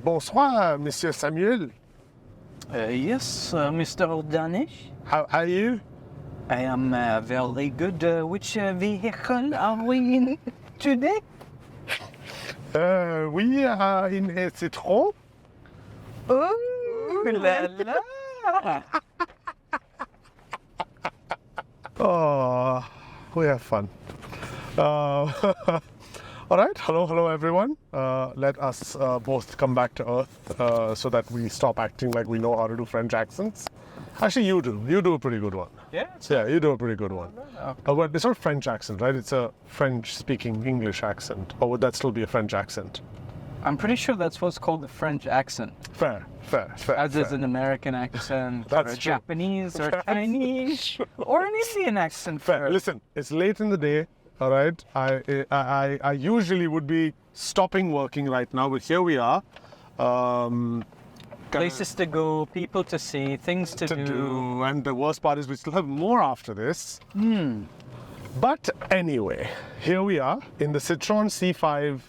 Bonsoir, Monsieur Samuel. Yes, Mr. Danish. How are you? I am very good. Which vehicle are we in today? We are in a Citroën. Oh, la la! Oh, we have fun. All right, hello everyone. Let us both come back to earth so that we stop acting like we know how to do French accents. Actually, you do a pretty good one. Yeah? Yeah, you do a pretty good one. Okay. But it's not a French accent, right? It's a French-speaking English accent. Or would that still be a French accent? I'm pretty sure that's what's called the French accent. Fair. As is an American accent, or a That's true. Japanese, or Chinese, or an Indian accent. Fair. Listen, it's late in the day, all right? I usually would be stopping working right now, but here we are. Places to go, people to see, things to do. And the worst part is we still have more after this. But anyway, here we are in the Citroën C5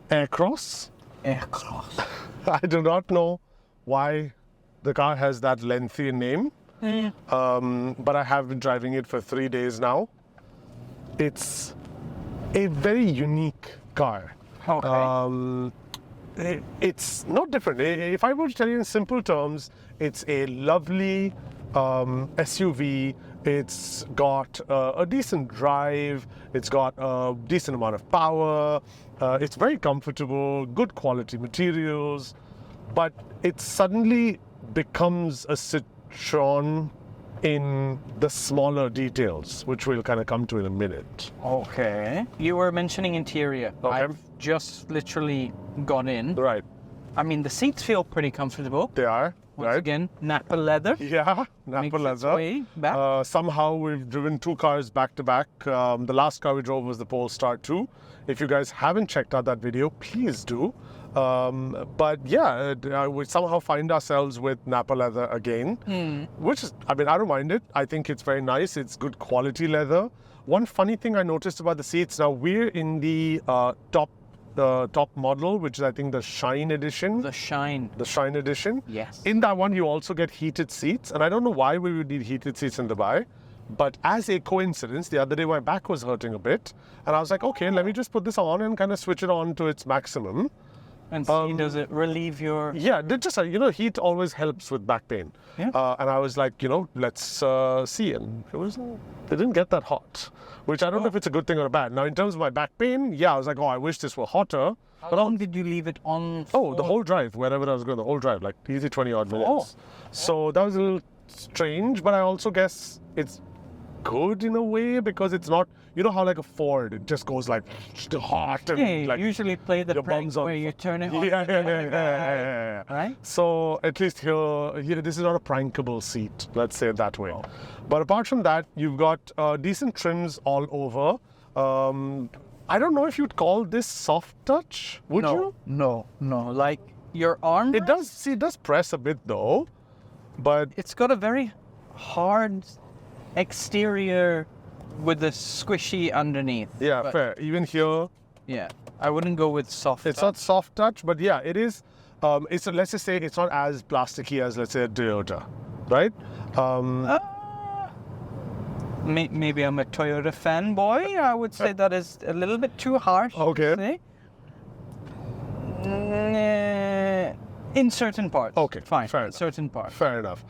Aircross. Aircross. I do not know why the car has that lengthy name, but I have been driving it for 3 days now. It's a very unique car. Okay. It's not different. If I were to tell you in simple terms, it's a lovely SUV. It's got a decent drive. It's got a decent amount of power. It's very comfortable, good quality materials, but it suddenly becomes a Citroën in the smaller details, which we'll kind of come to in a minute. Okay. You were mentioning interior. Okay. I've just literally got in. Right. I mean, the seats feel pretty comfortable. They are. Once right. again, Napa leather. Yeah, Napa Makes its leather. way back. Somehow we've driven 2 cars back to back. The last car we drove was the Polestar 2. If you guys haven't checked out that video, please do. But yeah, we somehow find ourselves with Napa leather again, which is, I mean, I don't mind it. I think it's very nice. It's good quality leather. One funny thing I noticed about the seats, now we're in the top model, which is I think the Shine edition. The Shine. The Shine edition. Yes. In that one, you also get heated seats. And I don't know why we would need heated seats in Dubai. But as a coincidence, the other day my back was hurting a bit. And I was like, okay, let me just put this on and kind of switch it on to its maximum. And see, does it relieve your... Yeah, just, heat always helps with back pain. Yeah. And I was like, let's see. And they didn't get that hot, which I don't know if it's a good thing or bad. Now, in terms of my back pain, yeah, I was like, I wish this were hotter. How long did you leave it on for? Oh, the whole drive, wherever I was going, the whole drive, like easy 20 odd minutes. So that was a little strange, but I also guess it's good in a way because it's not, you know how like a Ford, it just goes like still hot and Yeah, like you usually play the prank bum's on. where you turn it on. Yeah. Right? So at least here, this is not a prankable seat, let's say it that way. But apart from that, you've got decent trims all over. I don't know if you'd call this soft touch, would you? No. Like your arm. It does press a bit though, but It's got a very hard exterior with the squishy underneath. yeah, But, fair. Even here, Yeah, I wouldn't go with soft. it's not soft touch, but yeah, it is. Let's just say it's not as plasticky as, let's say, a Toyota, right? Maybe I'm a Toyota fanboy. I would say that is a little bit too harsh. Okay. To say. In certain parts. Okay, Fine. fair In enough. certain parts. Fair enough.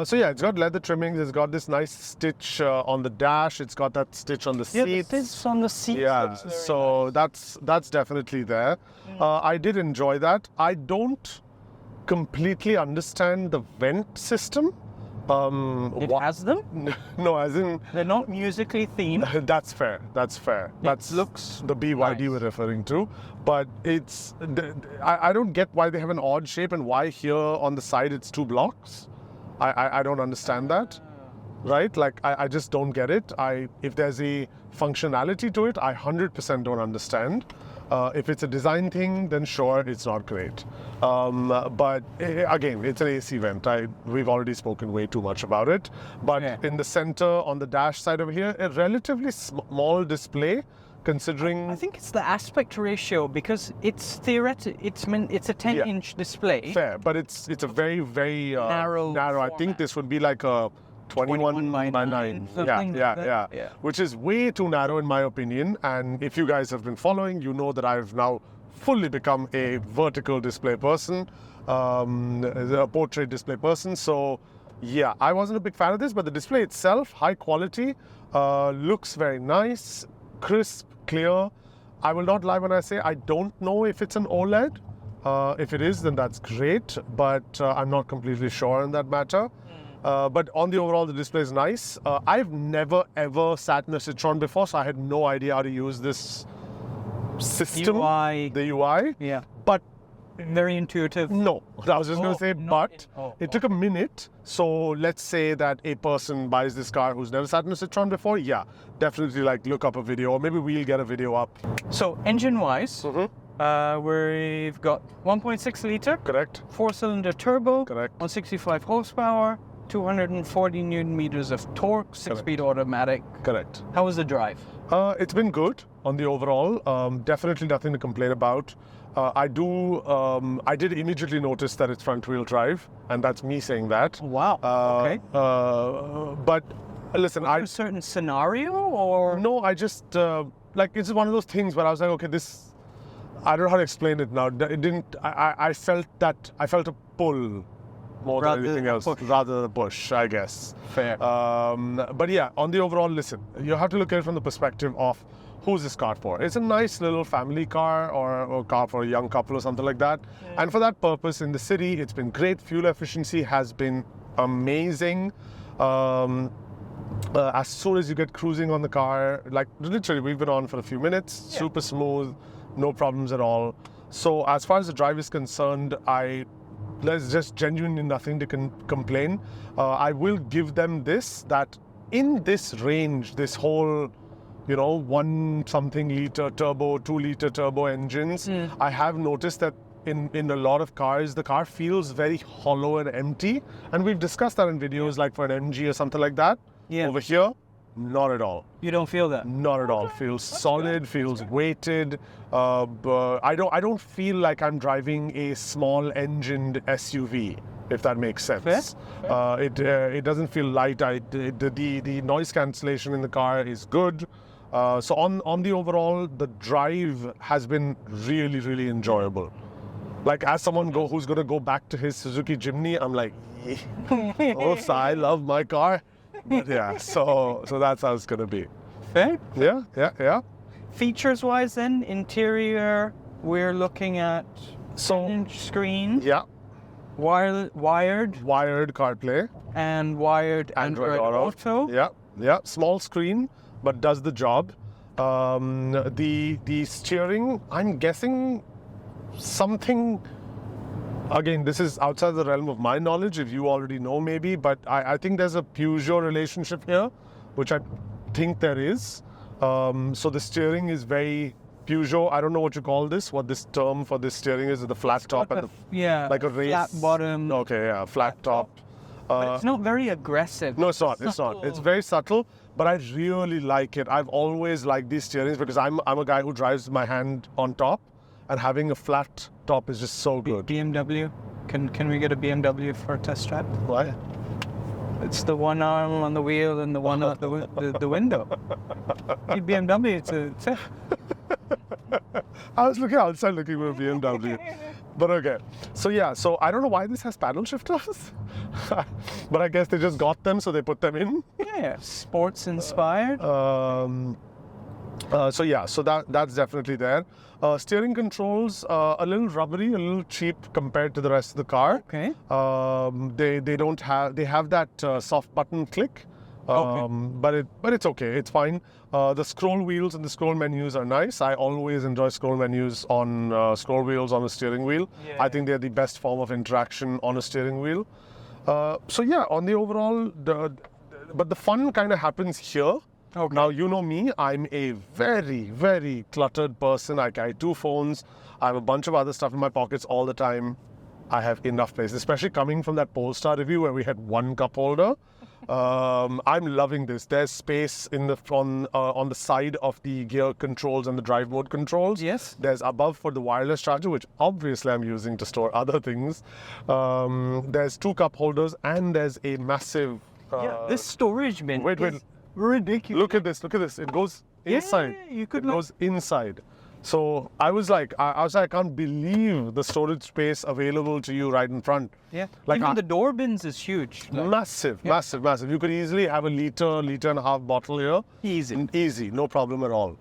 So yeah, it's got leather trimmings. It's got this nice stitch on the dash. It's got that stitch on the Yeah, seats. this on the seat. Yeah, looks very so that's definitely there. I did enjoy that. I don't completely understand the vent system. It has them. No, as in They're not musically themed. that's fair. That's looks the BYD nice. we're referring to. But it's I don't get why they have an odd shape and why here on the side it's 2 blocks. I don't understand that. Right? Like I just don't get it. If there's a functionality to it, I 100% don't understand. If it's a design thing, then sure, it's not great. But again, it's an AC vent. We've already spoken way too much about it. But Yeah. in the center, on the dash side over here, a relatively small display considering. I think it's the aspect ratio because it's theoretic. It's a 10-inch display. Fair, but it's a very, very Narrow I think format. this would be like a 21 by 9. something like that. Yeah. Which is way too narrow in my opinion. And if you guys have been following, you know that I've now fully become a vertical display person, a portrait display person. So yeah, I wasn't a big fan of this, but the display itself, high quality, looks very nice, crisp, clear. I will not lie when I say I don't know if it's an OLED. If it is, then that's great, but I'm not completely sure in that matter. But on the overall, the display is nice. I've never ever sat in a Citroen before, so I had no idea how to use this system, UI. the UI. Yeah. But Very intuitive. no, I was just going Oh, to say, not but in- it took a minute. So let's say that a person buys this car who's never sat in a Citroen before. Yeah, definitely like look up a video, or maybe we'll get a video up. So engine-wise, we've got 1.6 liter, Correct. 4-cylinder turbo, Correct. 165 horsepower, 240 newton meters of torque, 6-speed automatic. Correct. How was the drive? It's been good on the overall. Definitely nothing to complain about. I did immediately notice that it's front-wheel drive, and that's me saying that. Wow. Okay. But listen, A certain scenario, or no, I just like it's one of those things where I was like, okay, this. I don't know how to explain it now. It didn't. I felt a pull more Rather than anything than a else, push. rather than a push, I guess. Fair. But yeah, on the overall, listen, you have to look at it from the perspective of who's this car for. It's a nice little family car or car for a young couple or something like that. Yeah. And for that purpose, in the city, it's been great. Fuel efficiency has been amazing. As soon as you get cruising on the car, like literally, we've been on for a few minutes, super smooth, no problems at all. So as far as the drive is concerned, there's just genuinely nothing to complain. I will give them this, that in this range, this whole, 1 something liter turbo, 2 liter turbo engines, I have noticed that in a lot of cars, the car feels very hollow and empty. And we've discussed that in videos like for an MG or something like that. Yeah. Over here, not at all. you don't feel that? Not at all. Feels solid, feels weighted. But I don't feel like I'm driving a small engined SUV, if that makes sense. Fair. It doesn't feel light. The noise cancellation in the car is good. So on the overall, the drive has been really, really enjoyable. Like as someone who's going to go back to his Suzuki Jimny, I'm like, oh, so I love my car. But yeah, so that's how it's going to be. Fair. Yeah. Features-wise, then interior, we're looking at So 10-inch screen, yeah, wired, wired CarPlay, and wired Android Auto. Yeah. Small screen, but does the job. The steering, I'm guessing something. Again, this is outside the realm of my knowledge. If you already know, maybe, but I think there's a Peugeot relationship here, which I think there is. So the steering is very Peugeot. I don't know what you call this. What this term for this steering is? The flat top and like a race. flat bottom. Okay, yeah, flat top. But it's not very aggressive. No, it's not. It's not. It's very subtle, but I really like it. I've always liked these steerings because I'm a guy who drives my hand on top, and having a flat top is just so good. BMW. Can we get a BMW for a test drive? Why? It's the one arm on the wheel and the one out the window. BMW, it's a I was looking outside looking for a BMW. But okay. So yeah, so I don't know why this has paddle shifters. But I guess they just got them, so they put them in. yeah, sports inspired. So yeah, so that's definitely there. Steering controls, a little rubbery, a little cheap compared to the rest of the car. Okay. They have that soft button click. But it's okay, it's fine. The scroll wheels and the scroll menus are nice. I always enjoy scroll menus on scroll wheels on a steering wheel. Yeah. I think they're the best form of interaction on a steering wheel. So yeah, on the overall, but the fun kind of happens here. Okay. Now, you know me, I'm a very, very cluttered person. I carry 2 phones. I have a bunch of other stuff in my pockets all the time. I have enough place, especially coming from that Polestar review where we had one cup holder. I'm loving this. There's space in the on the side of the gear controls and the drive mode controls. Yes. There's above for the wireless charger, which obviously I'm using to store other things. There's 2 cup holders and there's a massive. This storage bin. Wait. Is ridiculous. Look at this. Look at this. It goes inside. Yeah, you could It goes inside. So I was like, I can't believe the storage space available to you right in front. Yeah. Like Even the door bins is huge. massive. You could easily have a liter and a half bottle here. Easy, no problem at all.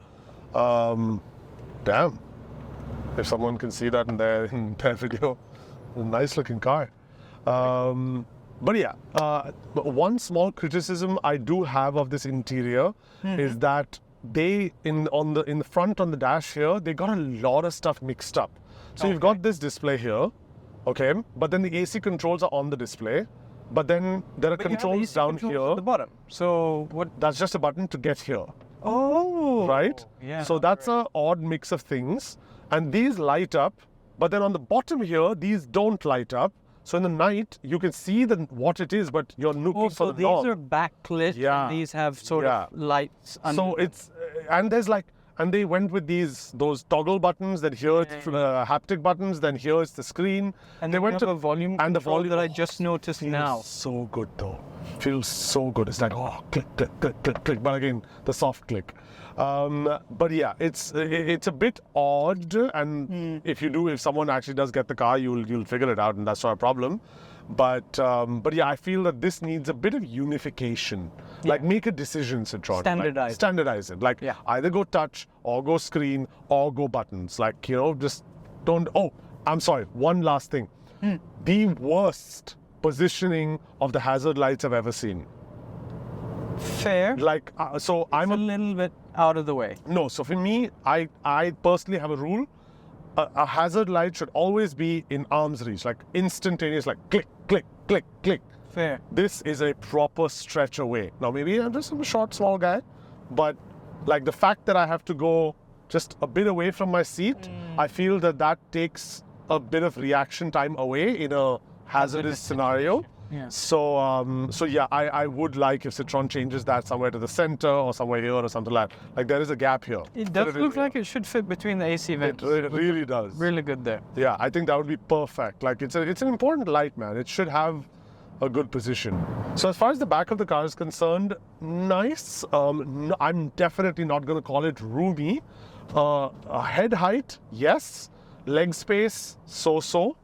Damn. If someone can see that in their video, a nice looking car. But yeah, one small criticism I do have of this interior is that they in the front on the dash here, they got a lot of stuff mixed up. So you've got this display here, okay, but then the AC controls are on the display, but then there are controls down here. At the bottom. So what? That's just a button to get here. Oh. Right? Yeah. So that's an odd mix of things, and these light up, but then on the bottom here, these don't light up. So in the night, you can see what it is, but you're looking for the knob. These are backlit. Yeah. And these have sort of lights. So it's and there's like, and they went with those toggle buttons. Then here it's haptic buttons. Then here it's the screen. And they went to a volume and the control volume that I just noticed now. So good though. Feels so good. It's like click, click, click, click, click. But again, the soft click. But yeah, it's a bit odd, and if someone actually does get the car, you'll figure it out, and that's not a problem. But yeah, I feel that this needs a bit of unification. Like make a decision, Citroen. Standardize. Standardize it. Like either go touch or go screen or go buttons. Like just don't. Oh, I'm sorry. One last thing. The worst positioning of the hazard lights I've ever seen. Fair. Like so, I'm a little bit out of the way. No, so for me, I personally have a rule. A hazard light should always be in arm's reach, like instantaneous, like click, click, click, click. Fair. This is a proper stretch away. Now, maybe I'm just a short, small guy, but like the fact that I have to go just a bit away from my seat, I feel that takes a bit of reaction time away in a hazardous scenario. Yeah. So yeah, I would like if Citroen changes that somewhere to the center or somewhere here or something like that. Like there is a gap here. It does look like it should fit between the AC vents. It really does. Really good there. Yeah, I think that would be perfect. Like it's an important light, man. It should have a good position. So as far as the back of the car is concerned, nice. I'm definitely not going to call it roomy. Head height, yes. Leg space, so-so.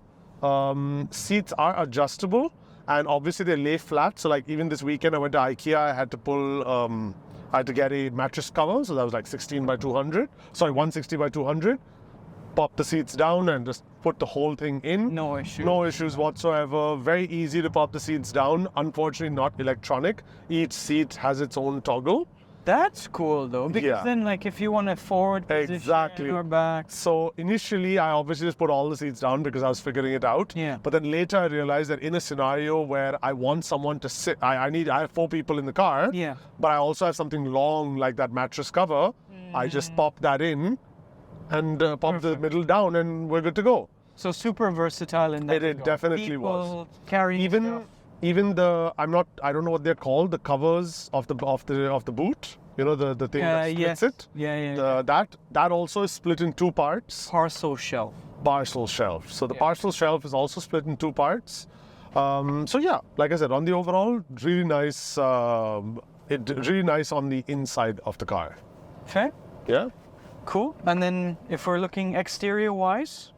Seats are adjustable. And obviously they lay flat. So like even this weekend I went to IKEA, I had to get a mattress cover. So that was like 16 by 200. Sorry, 160 by 200. Pop the seats down and just put the whole thing in. No issues. No issues whatsoever. Very easy to pop the seats down. Unfortunately not electronic. Each seat has its own toggle. That's cool though, because then like if you want to forward position or back. So initially I obviously just put all the seats down because I was figuring it out. Yeah. But then later I realized that in a scenario where I want someone to sit, I have 4 people in the car. Yeah. But I also have something long like that mattress cover. I just pop that in and pop the middle down and we're good to go. So super versatile in that. It definitely People was. Carrying stuff. Even the I don't know what they're called, the covers of the boot, you know, the thing that splits it. Yeah. That also is split in 2 parts. Parcel shelf. Parcel shelf. So the parcel shelf is also split in 2 parts. So yeah, like I said, on the overall, really nice. Really nice on the inside of the car. Fair. Yeah. Cool. And then if we're looking exterior wise,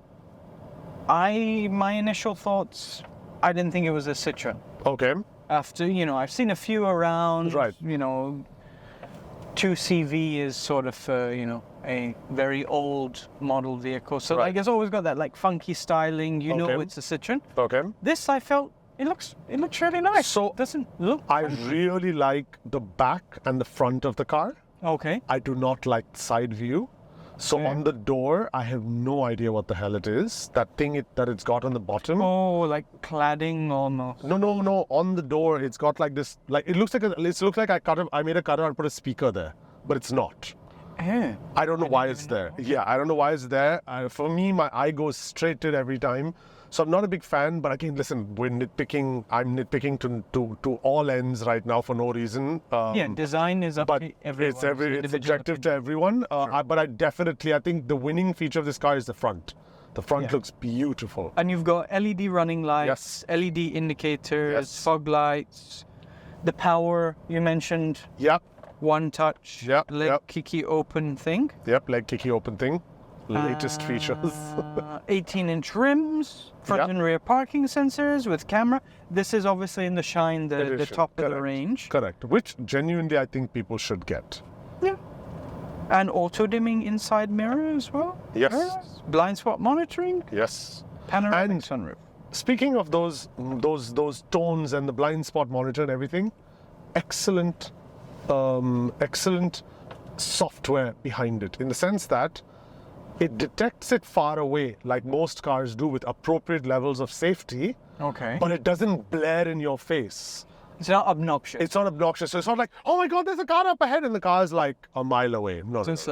my initial thoughts, I didn't think it was a Citroen. Okay. After, I've seen a few around. Right. 2CV is sort of, a very old model vehicle. So like it's always got that like funky styling, know it's a Citroen. Okay. This I felt, it looks really nice. So it doesn't look I really like the back and the front of the car. Okay. I do not like the side view. So on the door, I have no idea what the hell it is. That thing that it's got on the bottom. Oh, like cladding almost. No. On the door, it's got like this. Like it looks like I made a cutter and put a speaker there, but it's not. Yeah. I don't know why it's there. Yeah, I don't know why it's there. For me, my eye goes straight to it every time. So I'm not a big fan, but again, listen, I'm nitpicking to all ends right now for no reason. Design is up But to everyone. it's subjective to everyone. But I think the winning feature of this car is the front. The front looks beautiful. And you've got LED running lights, LED indicators, fog lights, the power you mentioned. Yep. One touch, leg yep. kicky open thing. Yep, leg kicky open thing. Latest features. 18-inch rims, front and rear parking sensors with camera. This is obviously in the Shine, the top of the range. Correct. Which genuinely I think people should get. Yeah. And auto-dimming inside mirror as well. Yes. Blind spot monitoring. Yes. Panoramic sunroof. Speaking of those tones and the blind spot monitor and everything, excellent software behind it, in the sense that it detects it far away, like most cars do, with appropriate levels of safety. Okay. But it doesn't blare in your face. It's not obnoxious. It's not obnoxious. So it's not like, oh my God, there's a car up ahead, and the car's like a mile away. No. It's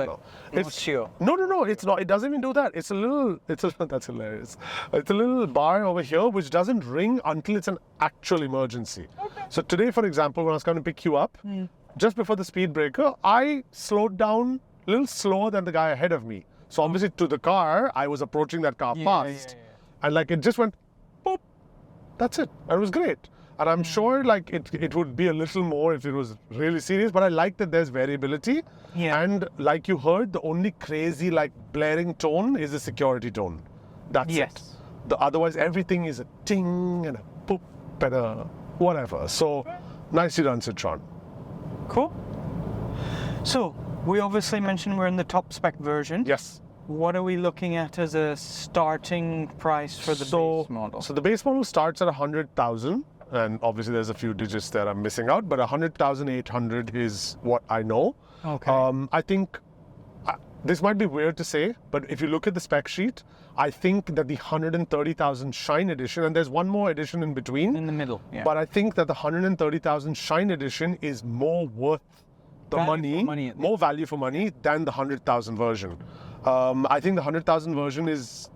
chill. No, it's not. It doesn't even do that. That's hilarious. It's a little bar over here which doesn't ring until it's an actual emergency. Okay. So today, for example, when I was coming to pick you up, just before the speed breaker, I slowed down a little slower than the guy ahead of me. So obviously to the car, I was approaching that car fast. And like it just went, boop. That's it. And it was great. And I'm sure like it would be a little more if it was really serious, but I like that there's variability. Yeah. And like you heard, the only crazy like blaring tone is the security tone. That's it. Otherwise everything is a ting and a poop and a whatever. So nicely done, Citroen. Cool. So we obviously mentioned we're in the top spec version. Yes. What are we looking at as a starting price for the base model? So the base model starts at 100,000. And obviously there's a few digits that I'm missing out, but 100,800 is what I know. Okay. I think this might be weird to say, but if you look at the spec sheet, I think that the 130,000 Shine Edition, and there's one more edition in between. In the middle, yeah. But I think that the 130,000 Shine Edition is more worth the more value for money than the 100,000 version. I think the 100,000 version is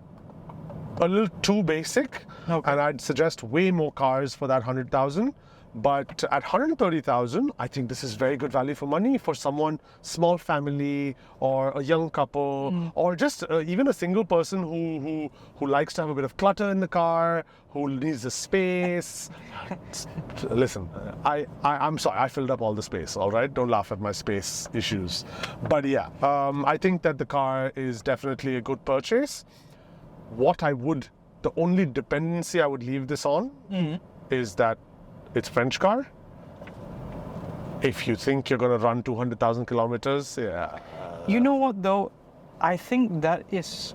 a little too basic, and I'd suggest way more cars for that 100,000. But at 130,000, I think this is very good value for money for someone, small family or a young couple, or just even a single person who likes to have a bit of clutter in the car, who needs the space. Listen, I'm sorry, I filled up all the space, all right? Don't laugh at my space issues. But yeah, I think that the car is definitely a good purchase. The only dependency I would leave this on is that it's French car. If you think you're going to run 200,000 kilometers, You know what though? I think that it's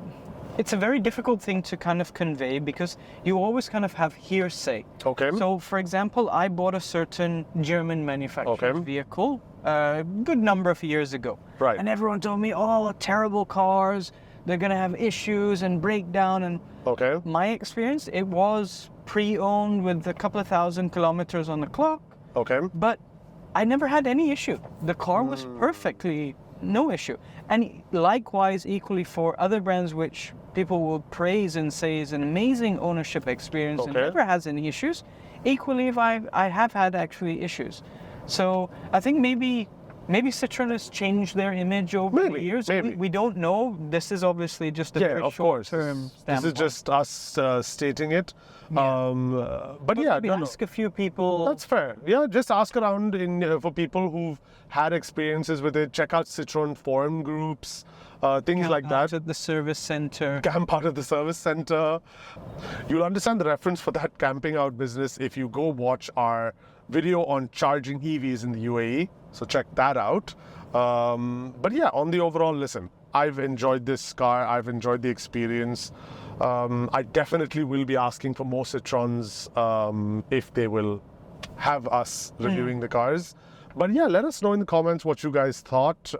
a very difficult thing to kind of convey because you always kind of have hearsay. Okay. So for example, I bought a certain German manufactured vehicle a good number of years ago. Right. And everyone told me, oh, terrible cars. They're going to have issues and breakdown. And my experience, it was pre-owned with a couple of thousand kilometers on the clock. Okay. But I never had any issue. The car was perfectly no issue. And likewise, equally for other brands which people will praise and say is an amazing ownership experience and never has any issues. Equally, if I have had actually issues. So I think maybe Citroen has changed their image over the years. We don't know. This is obviously just a very short-term standpoint. This is just us stating it. But yeah, ask a few people. That's fair. Yeah, just ask around for people who've had experiences with it. Check out Citroen forum groups, things like that. At the service center. Camp out at the service center. You'll understand the reference for that camping out business if you go watch our video on charging EVs in the UAE. So check that out. But yeah, on the overall, listen, I've enjoyed this car. I've enjoyed the experience. I definitely will be asking for more Citroens if they will have us reviewing the cars. But yeah, let us know in the comments what you guys thought.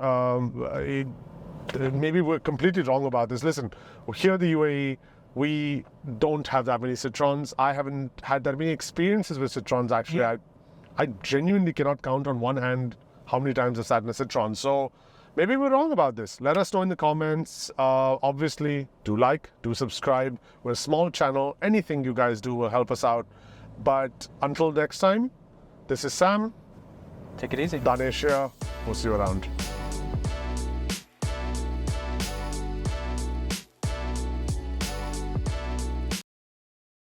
Maybe we're completely wrong about this. Listen, here in the UAE, we don't have that many Citroens. I haven't had that many experiences with Citroens actually. I genuinely cannot count on one hand how many times I've sat in a Citroen. So maybe we're wrong about this. Let us know in the comments. Obviously, do like, do subscribe. We're a small channel. Anything you guys do will help us out. But until next time, this is Sam. Take it easy. Danesh here. We'll see you around.